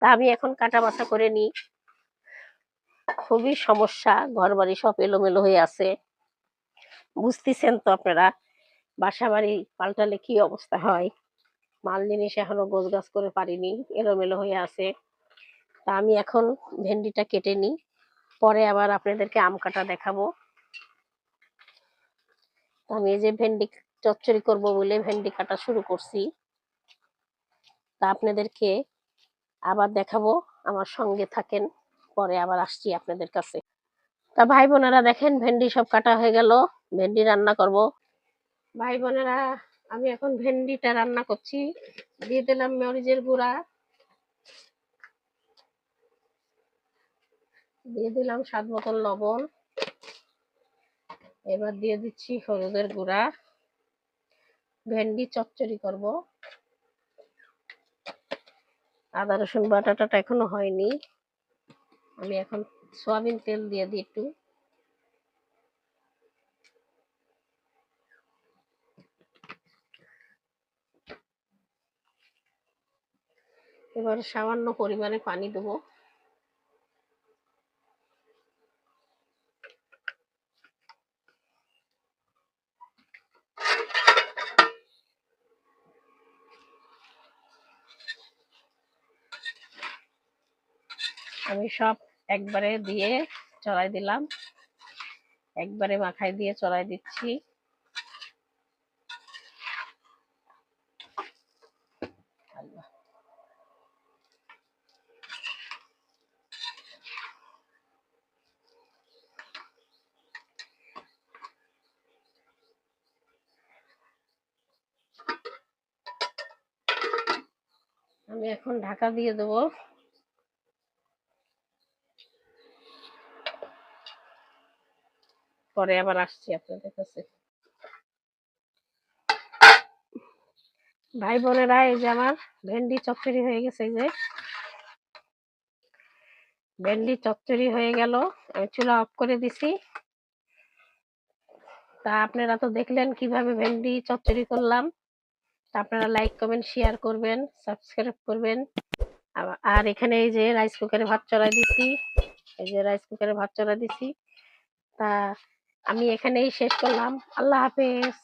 তা আমি এখন কাটা বাছা করে নিই। খুবই সমস্যা, ঘর বাড়ি সব এলোমেলো হয়ে আছে, বুঝতেছেন তো আপনারা বাসা বাড়ি পাল্টালে কি অবস্থা হয়। মাল জিনিস এখনো গোছগাছ করে পারিনি, এলোমেলো হয়ে আছে। তা আমি এখন ভেন্ডিটা কেটে নিই, পরে আবার আপনাদেরকে আম কাটা দেখাবো। আমি এই যে ভেন্ডি চচ্চড়ি করব বলে ভেন্ডি কাটা শুরু করছি, তা আপনাদেরকে আবার দেখাবো, আমার সঙ্গে থাকেন, পরে আবার আসছি আপনাদের কাছে। তা ভাই বোনেরা দেখেন ভেন্ডি সব কাটা হয়ে গেল, ভেন্ডি রান্না করব। ভাই বোনেরা আমি এখন ভেন্ডিটা রান্না করছি, দিয়ে দিলাম মরিচের গুঁড়া, দিয়ে দিলাম স্বাদ মতন লবণ, এবার দিয়ে দিচ্ছি হলুদের গুঁড়া। ভেন্ডি চচ্চড়ি করব, আদা রসুন বাটাটা এখনো হয়নি, আমি এখন সয়াবিন তেল দিয়ে দিই একটু। এবার সামান্য পরিমাণে পানি দেবো। আমি সব একবারে দিয়ে চড়াই দিলাম, একবারে মাখাই দিয়ে চড়াই দিচ্ছি। আমি এখন ঢাকা দিয়ে দেবো, পরে আবার আসছি আপনাদের কাছে। ভাই বোনেরা এই যে আমার ভেন্ডি চচ্চড়ি হয়ে গেছে, এই যে ভেন্ডি চচ্চড়ি হয়ে গেল, আমি চুলা অফ করে দিছি। তা আপনারা তো দেখলেন কিভাবে ভেন্ডি চচ্চড়ি করলাম। আপনারা লাইক কমেন্ট শেয়ার করবেন, সাবস্ক্রাইব করবেন। আর এখানে এই যে রাইস কুকারে ভাত চড়াই দিছি, এই যে রাইস কুকারে ভাত চড়াই দিছি। তা আমি এখানেই শেষ করলাম, আল্লাহ হাফেজ।